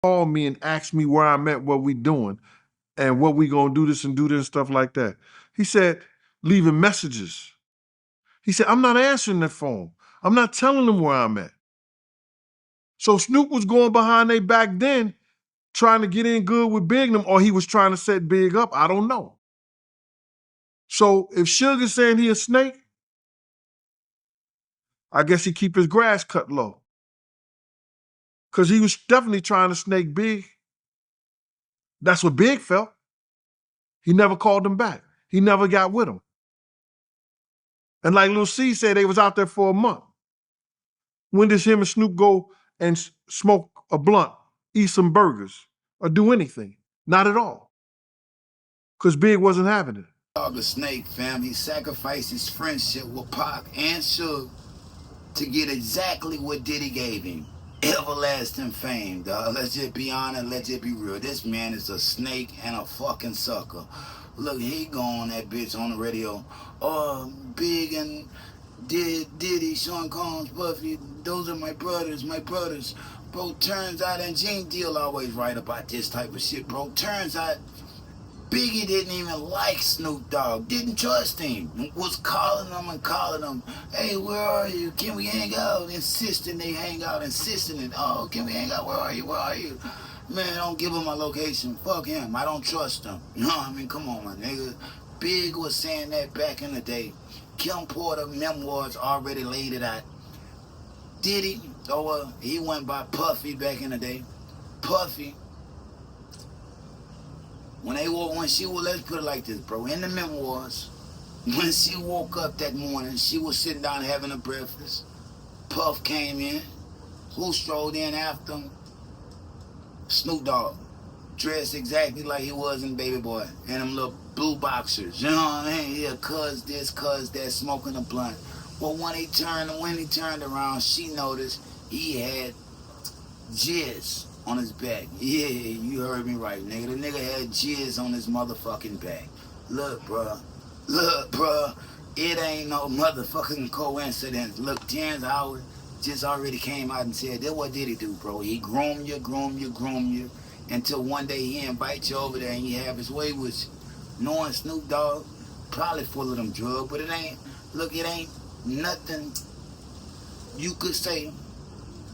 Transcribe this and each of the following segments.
called me and asked me where I'm at, what we doing, and what we gonna do this and do this, stuff like that. He said, leaving messages. He said, I'm not answering the phone. I'm not telling them where I'm at. So Snoop was going behind their back then, trying to get in good with Big them, or he was trying to set Big up. I don't know. So if Sugar's saying he a snake, I guess he keep his grass cut low. Because he was definitely trying to snake Big. That's what Big felt. He never called him back. He never got with him. And like Lil C said, they was out there for a month. When does him and Snoop go and smoke a blunt, eat some burgers, or do anything? Not at all. Because Big wasn't having it. Dog a snake, fam. He sacrificed his friendship with Pac and Suge to get exactly what Diddy gave him. Everlasting fame, dog. Let's just be honest, let's just be real. This man is a snake and a fucking sucker. Look, he go on that bitch on the radio. Oh, Big and Diddy, Sean Combs, Buffy, those are my brothers, my brothers. Bro, turns out, and Gene Deal always write about this type of shit, bro. Turns out Biggie didn't even like Snoop Dogg, didn't trust him, was calling him and calling him, hey, where are you? Can we hang out? Insisting they hang out, insisting it. Oh, can we hang out? Where are you? Where are you? Man, don't give him my location. Fuck him. I don't trust him. You know what I mean? Come on, my nigga. Big was saying that back in the day. Kim Porter memoirs already laid it out. Diddy, he went by Puffy back in the day. Puffy, when she was, let's put it like this, bro, in the memoirs, when she woke up that morning, she was sitting down having a breakfast. Puff came in. Who strolled in after him? Snoop Dogg, dressed exactly like he was in Baby Boy, and them little blue boxers. You know what I mean? Yeah, cuz this, cuz that, smoking a blunt. Well, when he turned around, she noticed he had jizz on his back. Yeah, you heard me right, nigga. The nigga had jizz on his motherfucking back. Look, bruh. Look, bruh. It ain't no motherfucking coincidence. Look, Terrence Howard just already came out and said, that what did he do, bro? He groom you, until one day he invites you over there and he have his way with you. Knowing Snoop Dogg, probably full of them drugs, but it ain't nothing you could say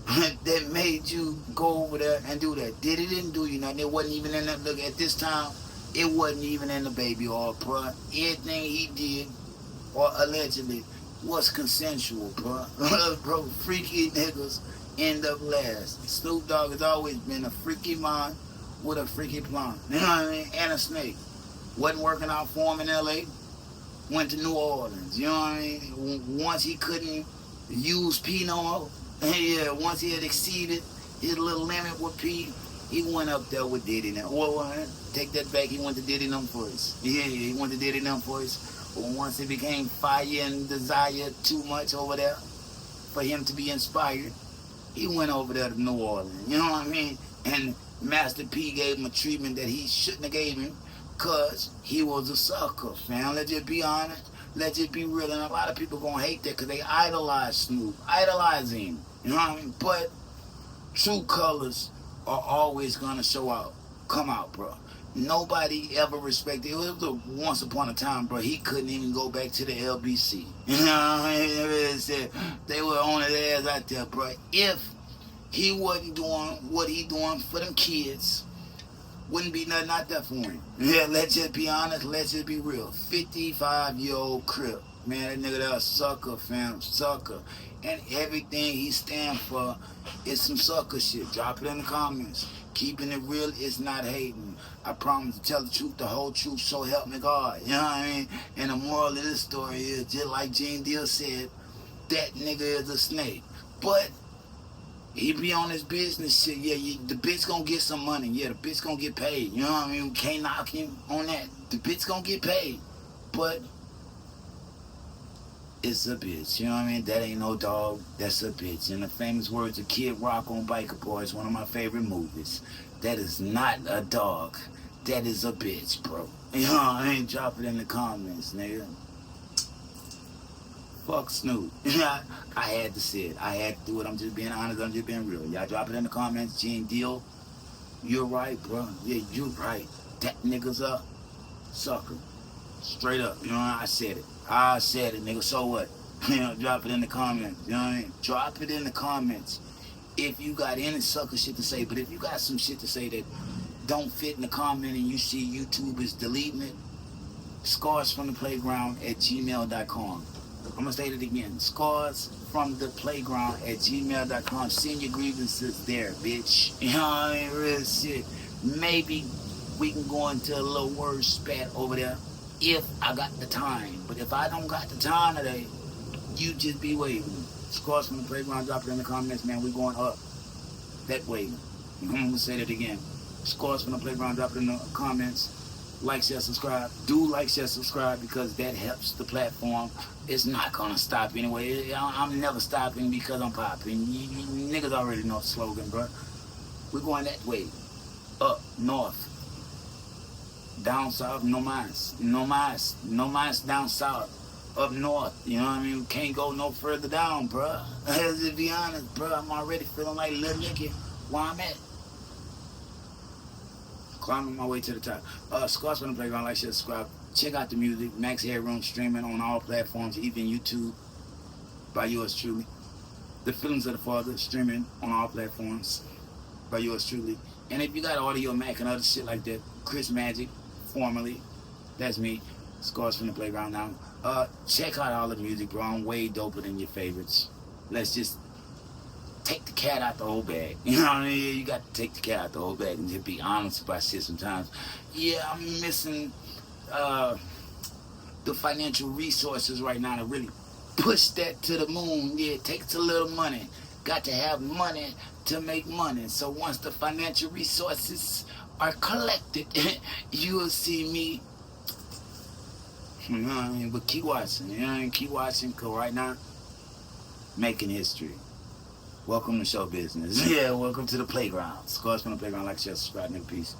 that made you go over there and do that. Diddy didn't do you nothing. It wasn't even in that. Look, at this time, it wasn't even in the baby oil, bro. Anything he did, or allegedly, was consensual, bro. Bro, freaky niggas end up last. Snoop Dogg has always been a freaky mind with a freaky blonde. You know what I mean? And a snake. Wasn't working out for him in L.A., went to New Orleans. You know what I mean? Once he couldn't use P no more, yeah, once he had exceeded his little limit with P, he went up there with Diddy now. Well, take that back, he went to Diddy them first. Yeah, he went to Diddy them first. But once it became fire and desire too much over there for him to be inspired, he went over there to New Orleans. You know what I mean? And Master P gave him a treatment that he shouldn't have gave him, because he was a sucker, man. Let's just be honest. Let's just be real. And a lot of people gonna hate that because they idolize Snoop, idolize him. You know what I mean? But true colors are always gonna come out, bro. Nobody ever respected. It was once upon a time, bro. He couldn't even go back to the LBC. You know what I mean? They were on his ass out there, bro. If he wasn't doing what he doing for them kids, wouldn't be nothing out there for him. Yeah, let's just be honest, let's just be real. 55-year-old Crip. Man, that nigga there a sucker, fam. Sucker. And everything he stand for is some sucker shit. Drop it in the comments. Keeping it real is not hating. I promise to tell the truth, the whole truth, so help me God. You know what I mean? And the moral of this story is, just like Gene Deal said, that nigga is a snake. But he be on his business shit. Yeah, the bitch gonna get some money. Yeah, the bitch gonna get paid. You know what I mean? Can't knock him on that. The bitch gonna get paid. But it's a bitch. You know what I mean? That ain't no dog. That's a bitch. In the famous words of Kid Rock on Biker Boys, one of my favorite movies. That is not a dog. That is a bitch, bro. You know what I mean? Drop it in the comments, nigga. Fuck Snoop. I had to say it. I had to do it. I'm just being honest. I'm just being real. Y'all drop it in the comments. Gene Deal. You're right, bro. Yeah, you're right. That nigga's a sucker. Straight up. You know what I said it. I said it, nigga. So what? You know, drop it in the comments. You know what I mean? Drop it in the comments. If you got any sucker shit to say, but if you got some shit to say that don't fit in the comment and you see YouTube is deleting it, scarsfromtheplayground@gmail.com. I'm gonna say it again. Scarsfromtheplayground@gmail.com. Send your grievances there, bitch. You know what I mean? Real shit. Maybe we can go into a little word spat over there if I got the time. But if I don't got the time today, you just be waiting. Scars from the playground, drop it in the comments, man. We going up that way. I'm gonna say that again. Scores from the playground, drop it in the comments. Like, share, subscribe. Do like, share, subscribe because that helps the platform. It's not gonna stop anyway. I'm never stopping because I'm popping. You niggas already know the slogan, bro. We're going that way. Up north. Down south, no mice. No mice. No mice down south. Up north, you know what I mean? Can't go no further down, bro. To be honest, bro, I'm already feeling like Lil Nicky where I'm at. Climbing my way to the top. Scars from the playground, like, share, subscribe. Check out the music. Max Headroom streaming on all platforms, even YouTube. By yours truly. The Feelings of the Father streaming on all platforms. By yours truly. And if you got Audio Mac and other shit like that, Chris Magic, formerly, that's me. Scars from the playground now. Check out all the music, bro. I'm way doper than your favorites. Let's just take the cat out the whole bag. You know what I mean? You got to take the cat out the whole bag and just be honest about shit sometimes. Yeah, I'm missing the financial resources right now to really push that to the moon. Yeah, it takes a little money. Got to have money to make money. So once the financial resources are collected, you will see me. You know what I mean? But keep watching. You know what I mean? Keep watching, because right now, making history. Welcome to show business. Yeah, welcome to the playground. Scars from the playground. Like, share, subscribe, and peace.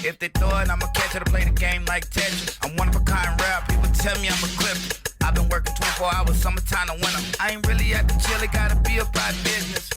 If they throw it, I'ma catch it to play the game like Tetris. I'm one of a kind rap, people tell me I'm a clip. I've been working 24 hours, summertime to winter. I ain't really at the chill, it gotta be about business.